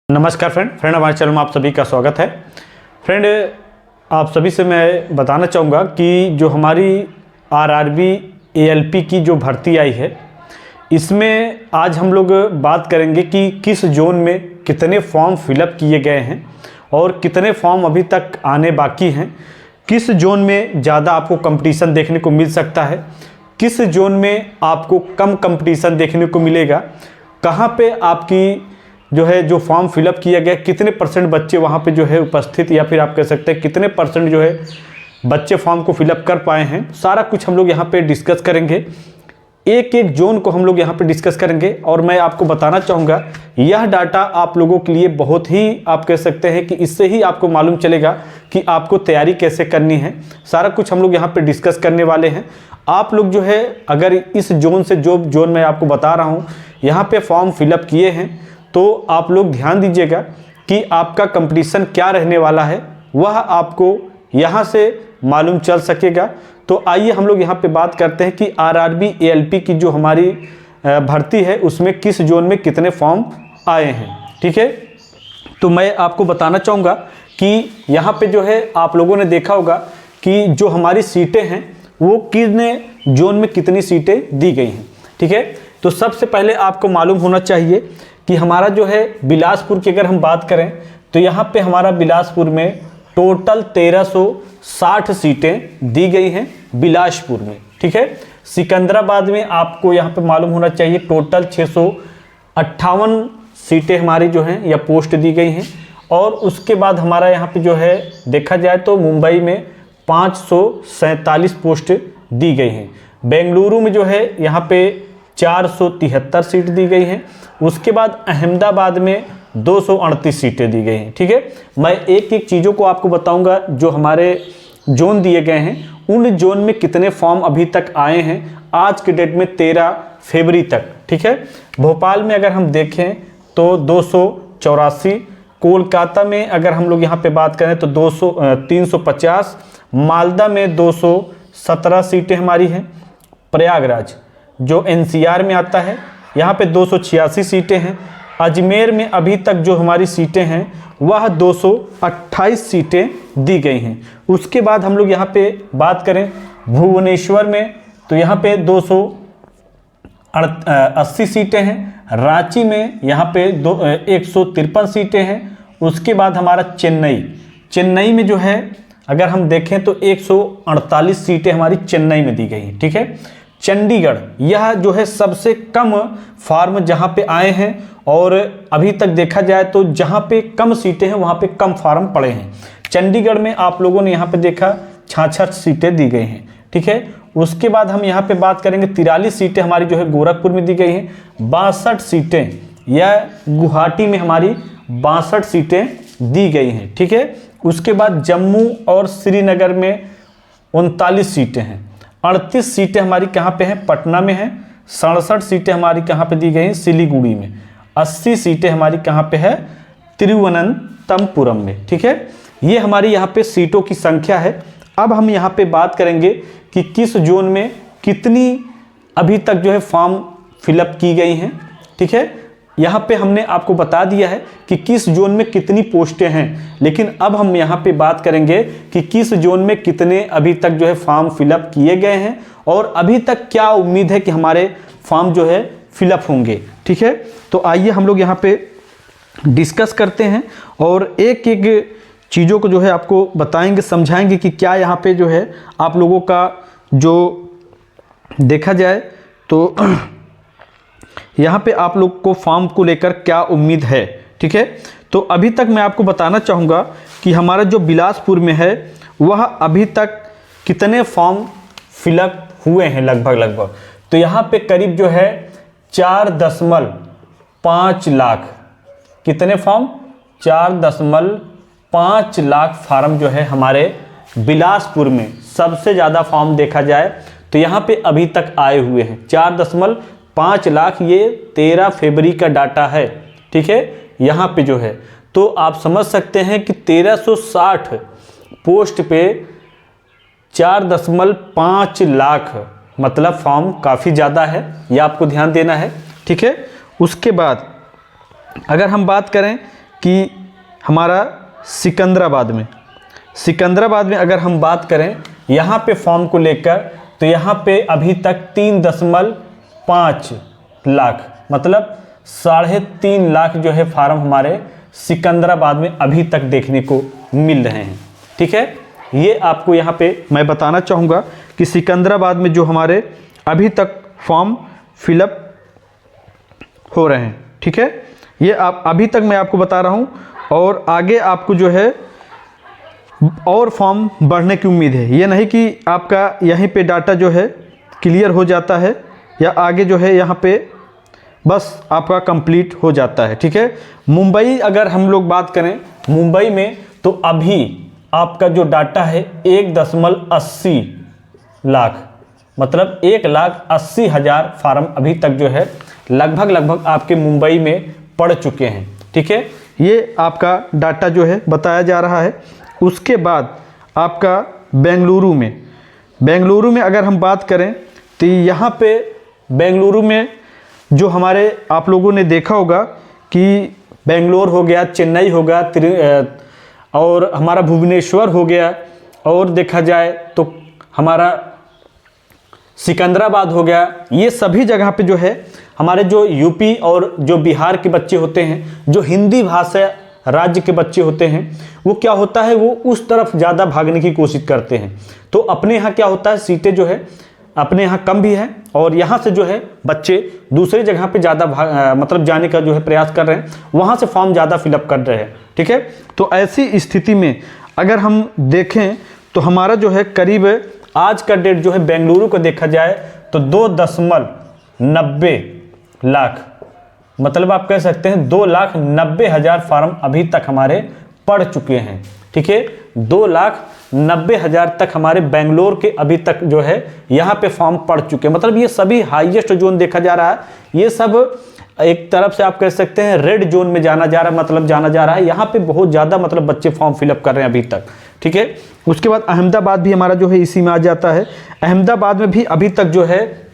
नमस्कार फ्रेंड हमारे चैनल में आप सभी का स्वागत है। फ्रेंड, आप सभी से मैं बताना चाहूँगा कि जो हमारी आरआरबी एएलपी की जो भर्ती आई है, इसमें आज हम लोग बात करेंगे कि किस जोन में कितने फॉर्म फिलअप किए गए हैं और कितने फॉर्म अभी तक आने बाकी हैं, किस जोन में ज़्यादा आपको कंपटीशन देखने को मिल सकता है, किस जोन में आपको कम कंपटीशन देखने को मिलेगा, कहाँ पे आपकी जो है जो फॉर्म फिलअप किया गया, कितने परसेंट बच्चे वहाँ पे जो है उपस्थित, या फिर आप कह सकते हैं कितने परसेंट जो है बच्चे फॉर्म को फिलअप कर पाए हैं। सारा कुछ हम लोग यहाँ पे डिस्कस करेंगे, एक एक जोन को हम लोग यहाँ पे डिस्कस करेंगे। और मैं आपको बताना चाहूँगा, यह डाटा आप लोगों के लिए बहुत ही, आप कह सकते हैं कि इससे ही आपको मालूम चलेगा कि आपको तैयारी कैसे करनी है। सारा कुछ हम लोग यहाँ पे डिस्कस करने वाले हैं। आप लोग जो है अगर इस जोन से, जो जोन मैं आपको बता रहा हूँ, यहाँ पे फॉर्म फिलअप किए हैं, तो आप लोग ध्यान दीजिएगा कि आपका कंपटीशन क्या रहने वाला है, वह आपको यहाँ से मालूम चल सकेगा। तो आइए हम लोग यहाँ पे बात करते हैं कि आरआरबी एएलपी की जो हमारी भर्ती है, उसमें किस जोन में कितने फॉर्म आए हैं। ठीक है, तो मैं आपको बताना चाहूँगा कि यहाँ पे जो है आप लोगों ने देखा होगा कि जो हमारी सीटें हैं वो कितने जोन में कितनी सीटें दी गई हैं। ठीक है, तो सबसे पहले आपको मालूम होना चाहिए कि हमारा जो है बिलासपुर की अगर हम बात करें तो यहाँ पे हमारा बिलासपुर में टोटल 1360 सीटें दी गई हैं बिलासपुर में। ठीक है, सिकंदराबाद में आपको यहाँ पे मालूम होना चाहिए टोटल 658 सीटें हमारी जो हैं या पोस्ट दी गई हैं। और उसके बाद हमारा यहाँ पे जो है देखा जाए तो मुंबई में 547 पोस्ट दी गई हैं। बेंगलुरु में जो है यहाँ पे 473 सीट दी गई हैं। उसके बाद अहमदाबाद में 238 सीटें दी गई हैं। ठीक है, मैं एक एक चीज़ों को आपको बताऊंगा, जो हमारे जोन दिए गए हैं उन जोन में कितने फॉर्म अभी तक आए हैं आज के डेट में 13 फरवरी तक। ठीक है, भोपाल में अगर हम देखें तो 284, कोलकाता में अगर हम लोग यहाँ पे बात करें तो 350, मालदा में 217 सीटें हमारी हैं। प्रयागराज जो एनसीआर में आता है, यहाँ पे 286 सीटें हैं। अजमेर में अभी तक जो हमारी सीटें हैं वह 228 सीटें दी गई हैं। उसके बाद हम लोग यहाँ पे बात करें भुवनेश्वर में तो यहाँ पे 280 सीटें हैं। रांची में यहाँ पे 153 सीटें हैं। उसके बाद हमारा चेन्नई में जो है अगर हम देखें तो 148 सीटें हमारी चेन्नई में दी गई हैं। ठीक है, चंडीगढ़ यह जो है सबसे कम फार्म जहां पे आए हैं, और अभी तक देखा जाए तो जहां पे कम सीटें हैं वहां पे कम फार्म पड़े हैं। चंडीगढ़ में आप लोगों ने यहां पे देखा 66 सीटें दी गई हैं। ठीक है, उसके बाद हम यहां पे बात करेंगे 43 सीटें हमारी जो है गोरखपुर में दी गई हैं। 62 सीटें या गुवाहाटी में हमारी 62 सीटें दी गई हैं। ठीक है, उसके बाद जम्मू और श्रीनगर में 39 सीटें हैं। 38 सीटें हमारी कहाँ पे हैं, पटना में हैं। 67 सीटें हमारी कहाँ पे दी गई हैं, सिलीगुड़ी में। 80 सीटें हमारी कहाँ पे है, तिरुवनंतपुरम में। ठीक है, ये हमारी यहाँ पे सीटों की संख्या है। अब हम यहाँ पे बात करेंगे कि किस जोन में कितनी अभी तक जो है फॉर्म फिलअप की गई हैं। ठीक है, यहाँ पे हमने आपको बता दिया है कि किस जोन में कितनी पोस्टें हैं, लेकिन अब हम यहाँ पे बात करेंगे कि किस जोन में कितने अभी तक जो है फॉर्म फिलअप किए गए हैं और अभी तक क्या उम्मीद है कि हमारे फॉर्म जो है फिलअप होंगे। ठीक है, तो आइए हम लोग यहाँ पे डिस्कस करते हैं और एक एक चीज़ों को जो है आपको बताएंगे, समझाएंगे कि क्या यहाँ पे जो है आप लोगों का जो देखा जाए तो यहाँ पे आप लोग को फॉर्म को लेकर क्या उम्मीद है। ठीक है, तो अभी तक मैं आपको बताना चाहूँगा कि हमारा जो बिलासपुर में है वह अभी तक कितने फॉर्म फिलअप हुए हैं लगभग। तो यहाँ पे करीब जो है 4.5 लाख, कितने फॉर्म, 4.5 लाख फार्म जो है हमारे बिलासपुर में सबसे ज़्यादा फॉर्म देखा जाए तो यहाँ पे अभी तक आए हुए हैं 4.5 लाख। ये 13 फरवरी का डाटा है। ठीक है, यहाँ पे जो है तो आप समझ सकते हैं कि 1360 पोस्ट पे 4.5 लाख मतलब फॉर्म काफ़ी ज़्यादा है, यह आपको ध्यान देना है। ठीक है, उसके बाद अगर हम बात करें कि हमारा सिकंदराबाद में अगर हम बात करें यहाँ पे फॉर्म को लेकर, तो यहाँ पे अभी तक 3.5 लाख मतलब 3.5 लाख जो है फार्म हमारे सिकंदराबाद में अभी तक देखने को मिल रहे हैं। ठीक है, ये आपको यहाँ पे मैं बताना चाहूँगा कि सिकंदराबाद में जो हमारे अभी तक फॉर्म फिलअप हो रहे हैं। ठीक है, ये आप अभी तक मैं आपको बता रहा हूँ, और आगे आपको जो है और फॉर्म बढ़ने की उम्मीद है। ये नहीं कि आपका यहीं पे डाटा जो है क्लियर हो जाता है या आगे जो है यहाँ पे बस आपका कंप्लीट हो जाता है। ठीक है, मुंबई अगर हम लोग बात करें, मुंबई में तो अभी आपका जो डाटा है 1.80 लाख मतलब 1,80,000 फार्म अभी तक जो है लगभग आपके मुंबई में पड़ चुके हैं। ठीक है, ये आपका डाटा जो है बताया जा रहा है। उसके बाद आपका बेंगलुरु में अगर हम बात करें तो यहाँ पे बेंगलुरु में जो हमारे आप लोगों ने देखा होगा कि बेंगलोर हो गया, चेन्नई हो गया, और हमारा भुवनेश्वर हो गया, और देखा जाए तो हमारा सिकंदराबाद हो गया। ये सभी जगह पे जो है हमारे जो यूपी और जो बिहार के बच्चे होते हैं, जो हिंदी भाषा राज्य के बच्चे होते हैं, वो क्या होता है, वो उस तरफ ज़्यादा भागने की कोशिश करते हैं। तो अपने यहाँ क्या होता है, सीटें जो है अपने यहाँ कम भी है, और यहाँ से जो है बच्चे दूसरी जगह पे ज़्यादा मतलब जाने का जो है प्रयास कर रहे हैं, वहाँ से फॉर्म ज़्यादा फिलअप कर रहे हैं। ठीक है, तो ऐसी स्थिति में अगर हम देखें तो हमारा जो है करीब आज का डेट जो है बेंगलुरु को देखा जाए तो 2.90 लाख मतलब आप कह सकते हैं 2,90,000 फार्म अभी तक हमारे पड़ चुके हैं। ठीक है, 2,90,000 तक हमारे बेंगलोर के अभी तक जो है यहाँ पे फॉर्म पड़ चुके हैं। मतलब ये सभी हाईएस्ट जोन देखा जा रहा है, ये सब एक तरफ से आप कह सकते हैं रेड जोन में जाना जा रहा है। यहाँ पे बहुत ज़्यादा मतलब बच्चे फॉर्म फिलअप कर रहे हैं अभी तक। ठीक है, उसके बाद अहमदाबाद भी हमारा जो है इसी में आ जाता है। अहमदाबाद में भी अभी तक जो है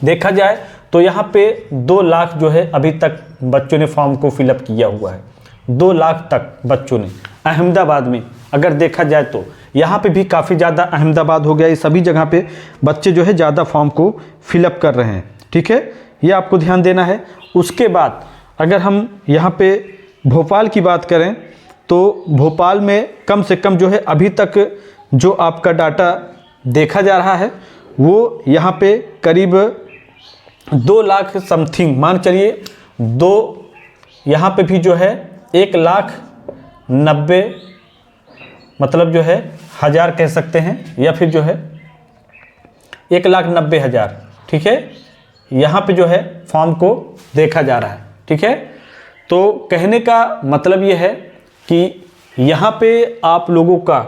देखा जाए तो यहाँ पे 2 लाख जो है अभी तक बच्चों ने फॉर्म को फिलअप किया हुआ है। 2 लाख तक बच्चों ने अहमदाबाद में अगर देखा जाए तो यहाँ पे भी काफ़ी ज़्यादा, अहमदाबाद हो गया, ये सभी जगह पे बच्चे जो है ज़्यादा फॉर्म को फिलअप कर रहे हैं। ठीक है, ये आपको ध्यान देना है। उसके बाद अगर हम यहाँ पे भोपाल की बात करें तो भोपाल में कम से कम जो है अभी तक जो आपका डाटा देखा जा रहा है वो यहाँ पे करीब 2 लाख समथिंग मान चलिए, यहाँ पे भी जो है 1,90,000 मतलब जो है हज़ार कह सकते हैं, या फिर जो है 1,90,000। ठीक है, यहाँ पे जो है फॉर्म को देखा जा रहा है। ठीक है, तो कहने का मतलब ये है कि यहाँ पे आप लोगों का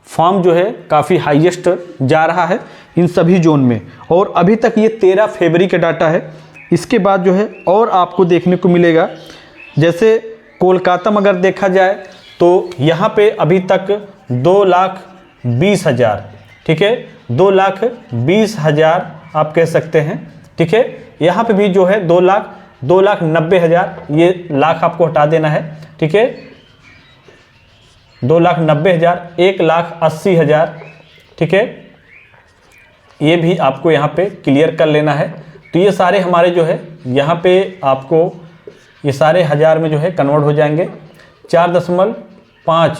फॉर्म जो है काफ़ी हाईएस्ट जा रहा है इन सभी जोन में, और अभी तक ये 13 फरवरी का डाटा है। इसके बाद जो है और आपको देखने को मिलेगा, जैसे कोलकाता में अगर देखा जाए तो यहाँ पे अभी तक 2,20,000। ठीक है, 2,20,000 आप कह सकते हैं। ठीक है, यहाँ पे भी जो है 2,90,000, ये लाख आपको हटा देना है। ठीक है, 2,90,000, 1,80,000। ठीक है, ये भी आपको यहाँ पे क्लियर कर लेना है। तो ये सारे हमारे जो है यहाँ पे आपको ये सारे हज़ार में जो है कन्वर्ट हो जाएंगे। 4.5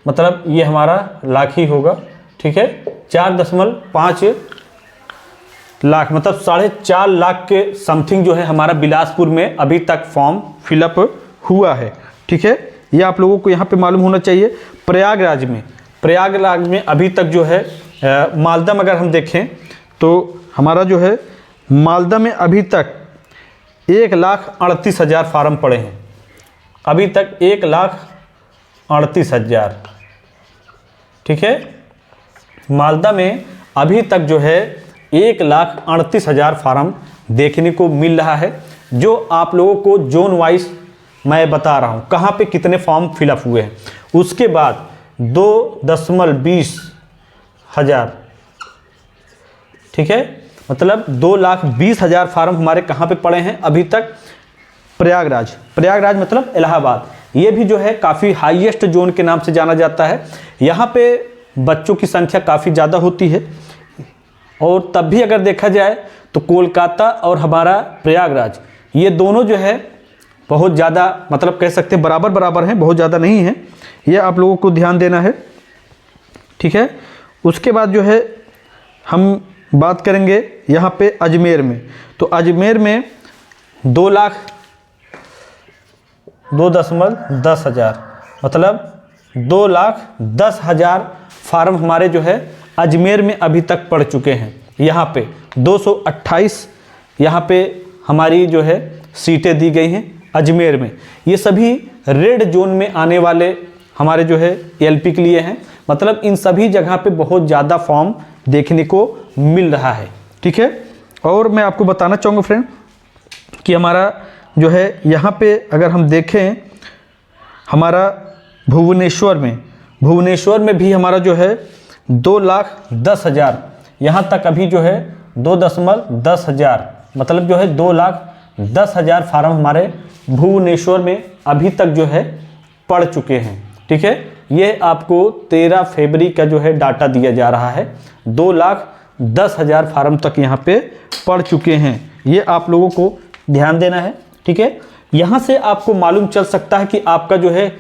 मतलब ये हमारा लाख ही होगा। ठीक है, 4.5 लाख मतलब 4.5 लाख के समथिंग जो है हमारा बिलासपुर में अभी तक फॉर्म फिलअप हुआ है। ठीक है, ये आप लोगों को यहाँ पे मालूम होना चाहिए। प्रयागराज में अभी तक जो है मालदा में अगर हम देखें तो हमारा जो है मालदा में अभी तक 1,38,000 फार्म पड़े हैं। अभी तक 1,38,000। ठीक है, मालदा में अभी तक जो है 1,38,000 फार्म देखने को मिल रहा है, जो आप लोगों को जोन वाइज मैं बता रहा हूँ कहाँ पे कितने फॉर्म फिलअप हुए हैं। उसके बाद 2,20,000। ठीक है, मतलब 2,20,000 फार्म हमारे कहाँ पे पड़े हैं अभी तक। प्रयागराज मतलब इलाहाबाद। ये भी जो है काफ़ी हाईएस्ट जोन के नाम से जाना जाता है। यहाँ पे बच्चों की संख्या काफ़ी ज़्यादा होती है, और तब भी अगर देखा जाए तो कोलकाता और हमारा प्रयागराज ये दोनों जो है बहुत ज़्यादा, मतलब कह सकते हैं बराबर बराबर हैं, बहुत ज़्यादा नहीं है। ये आप लोगों को ध्यान देना है, ठीक है। उसके बाद जो है हम बात करेंगे यहाँ पे अजमेर में। तो अजमेर में 2,10,000 मतलब 2,10,000 फार्म हमारे जो है अजमेर में अभी तक पड़ चुके हैं। यहाँ पे 228 यहाँ पे हमारी जो है सीटें दी गई हैं अजमेर में। ये सभी रेड जोन में आने वाले हमारे जो है एलपी के लिए हैं, मतलब इन सभी जगह पे बहुत ज़्यादा फॉर्म देखने को मिल रहा है, ठीक है। और मैं आपको बताना चाहूँगा फ्रेंड कि हमारा जो है यहाँ पे अगर हम देखें, हमारा भुवनेश्वर में भी हमारा जो है 2,10,000 यहाँ तक अभी जो है 2,10,000 मतलब जो है 2,10,000 फार्म हमारे भुवनेश्वर में अभी तक जो है पड़ चुके हैं, ठीक है। ये आपको 13 फरवरी का जो है डाटा दिया जा रहा है। 2,10,000 फार्म तक यहाँ पे पड़ चुके हैं, ये आप लोगों को ध्यान देना है, ठीक है। यहाँ से आपको मालूम चल सकता है कि आपका जो है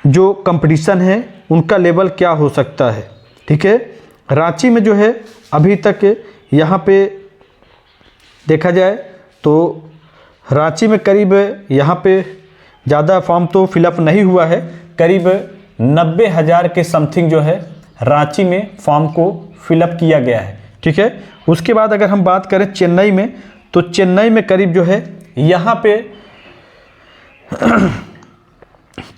जो कंपटीशन है उनका लेवल क्या हो सकता है, ठीक है। रांची में जो है अभी तक यहाँ पे देखा जाए तो रांची में करीब यहाँ पे ज़्यादा फॉर्म तो फिलअप नहीं हुआ है, करीब 90,000 के समथिंग जो है रांची में फॉर्म को फिलअप किया गया है, ठीक है। उसके बाद अगर हम बात करें चेन्नई में, तो चेन्नई में करीब जो है यहाँ पे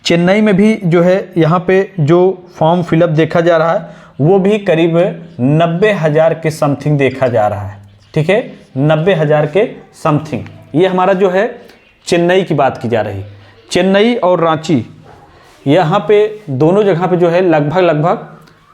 चेन्नई में भी जो है यहाँ पे जो फॉर्म फिलअप देखा जा रहा है वो भी करीब 90,000 के समथिंग देखा जा रहा है, ठीक है। 90,000 के समथिंग, ये हमारा जो है चेन्नई की बात की जा रही। चेन्नई और रांची यहाँ पे दोनों जगह पे जो है लगभग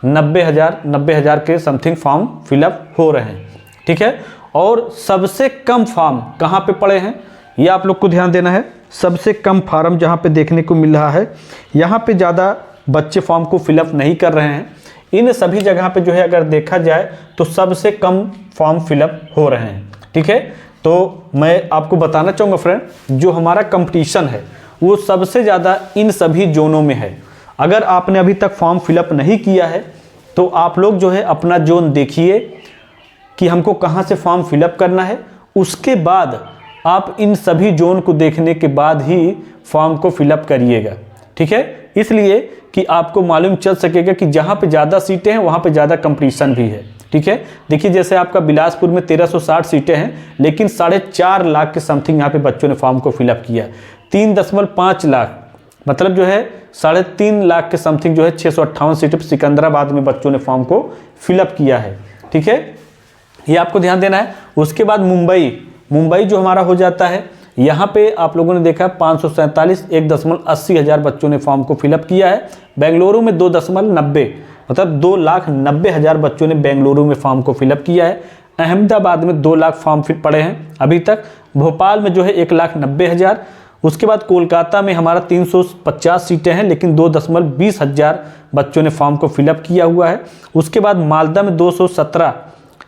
90,000 के समथिंग फॉर्म फिलअप हो रहे हैं, ठीक है। और सबसे कम फॉर्म कहाँ पे पड़े हैं ये आप लोग को ध्यान देना है। सबसे कम फार्म जहाँ पे देखने को मिल रहा है, यहाँ पे ज़्यादा बच्चे फॉर्म को फिलअप नहीं कर रहे हैं। इन सभी जगह पे जो है अगर देखा जाए तो सबसे कम फॉर्म फिलअप हो रहे हैं, ठीक है। तो मैं आपको बताना चाहूँगा फ्रेंड, जो हमारा कंपटीशन है वो सबसे ज़्यादा इन सभी जोनों में है। अगर आपने अभी तक फॉर्म फिलअप नहीं किया है तो आप लोग जो है अपना जोन देखिए कि हमको कहाँ से फॉर्म फिलअप करना है, उसके बाद आप इन सभी जोन को देखने के बाद ही फॉर्म को फिलअप करिएगा, ठीक है। इसलिए कि आपको मालूम चल सकेगा कि जहाँ पे ज़्यादा सीटें हैं वहाँ पे ज़्यादा कंपटीशन भी है, ठीक है। देखिए जैसे आपका बिलासपुर में 1360 सीटें हैं, लेकिन 4.5 लाख के समथिंग यहाँ पे बच्चों ने फॉर्म को फिलअप किया। 3.5 लाख मतलब जो है 3.5 लाख के समथिंग जो है 658 सीटें सिकंदराबाद में बच्चों ने फॉर्म को फिलअप किया है, ठीक है। ये आपको ध्यान देना है। उसके बाद मुंबई जो हमारा हो जाता है, यहाँ पे आप लोगों ने देखा 547 1,80,000 बच्चों ने फॉर्म को फिलअप किया है। बेंगलुरु में 2.90 मतलब 2,90,000 बच्चों ने बेंगलुरु में फॉर्म को फिलअप किया है। अहमदाबाद में 2 लाख फॉर्म पड़े हैं अभी तक। भोपाल में जो है 1,90,000। उसके बाद कोलकाता में हमारा 350 सीटें हैं, लेकिन 2,20,000 बच्चों ने फॉर्म को फिलअप किया हुआ है। उसके बाद मालदा में 217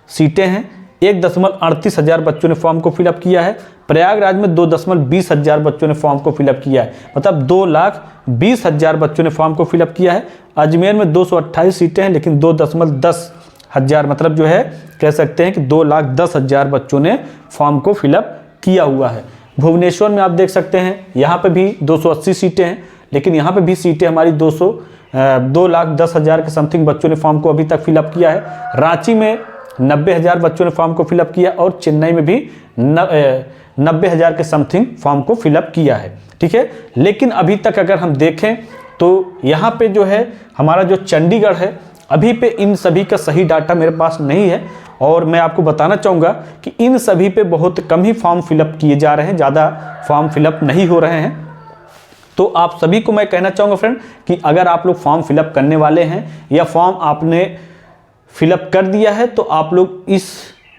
सीटें हैं, 1,38,000 बच्चों ने फॉर्म को फिलअप किया है। प्रयागराज में 2,20,000 बच्चों ने फॉर्म को फिलअप किया है, मतलब 2,20,000 बच्चों ने फॉर्म को फिलअप किया है। अजमेर में 228 सीटें हैं, लेकिन 2,10,000 मतलब जो है कह सकते हैं कि 2,10,000 बच्चों ने फॉर्म को फिलअप किया हुआ है। भुवनेश्वर में आप देख सकते हैं यहाँ पे भी 280 सीटें हैं, लेकिन यहाँ पे भी सीटें हमारी 2,10,000 के समथिंग बच्चों ने फॉर्म को अभी तक फिलअप किया है। रांची में 90,000 बच्चों ने फॉर्म को फिलअप किया और चेन्नई में भी 90,000 के समथिंग फॉर्म को फिलअप किया है, ठीक है। लेकिन अभी तक अगर हम देखें तो यहाँ पे जो है हमारा जो चंडीगढ़ है, अभी पे इन सभी का सही डाटा मेरे पास नहीं है, और मैं आपको बताना चाहूँगा कि इन सभी पे बहुत कम ही फॉर्म फिलअप किए जा रहे हैं, ज़्यादा फॉर्म फिलअप नहीं हो रहे हैं। तो आप सभी को मैं कहना चाहूँगा फ्रेंड कि अगर आप लोग फॉर्म फिलअप करने वाले हैं या फॉर्म आपने फिलअप कर दिया है, तो आप लोग इस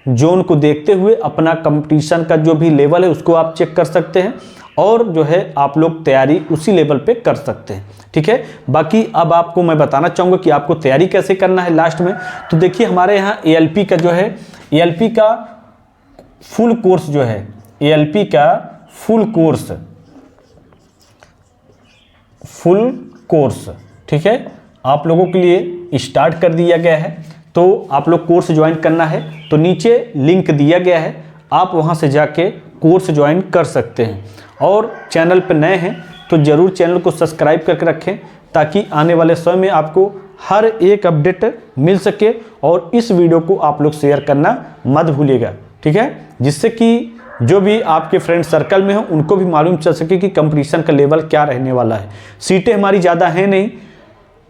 जोन को देखते हुए अपना कंपटीशन का जो भी लेवल है उसको आप चेक कर सकते हैं। और जो है आप लोग तैयारी उसी लेवल पे कर सकते हैं। ठीक है, बाकी अब आपको मैं बताना चाहूँगा कि आपको तैयारी कैसे करना है लास्ट में। तो देखिए हमारे यहाँ ALP का जो है, ALP का फुल कोर्स जो है, ALP का फुल कोर्स ठीक है, आप लोगों के लिए स्टार्ट कर दिया गया है। तो आप लोग कोर्स ज्वाइन करना है तो नीचे लिंक दिया गया है, आप वहां से जाके कोर्स ज्वाइन कर सकते हैं। और चैनल पर नए हैं तो ज़रूर चैनल को सब्सक्राइब करके रखें ताकि आने वाले समय में आपको हर एक अपडेट मिल सके। और इस वीडियो को आप लोग शेयर करना मत भूलिएगा, ठीक है, जिससे कि जो भी आपके फ्रेंड सर्कल में हो उनको भी मालूम चल सके कि कंपटीशन का लेवल क्या रहने वाला है। सीटें हमारी ज़्यादा हैं नहीं,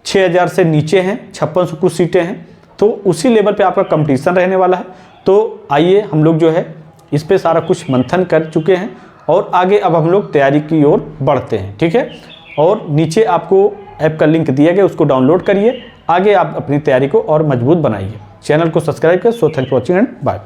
6000 से नीचे हैं, 5600 कुछ सीटें हैं, तो उसी लेवल पे आपका कंपटीशन रहने वाला है। तो आइए हम लोग जो है इस पे सारा कुछ मंथन कर चुके हैं और आगे अब हम लोग तैयारी की ओर बढ़ते हैं। ठीक है, और नीचे आपको ऐप का लिंक दिया गया, उसको डाउनलोड करिए, आगे आप अपनी तैयारी को और मजबूत बनाइए। चैनल को सब्सक्राइब करें। So thank for watching and bye.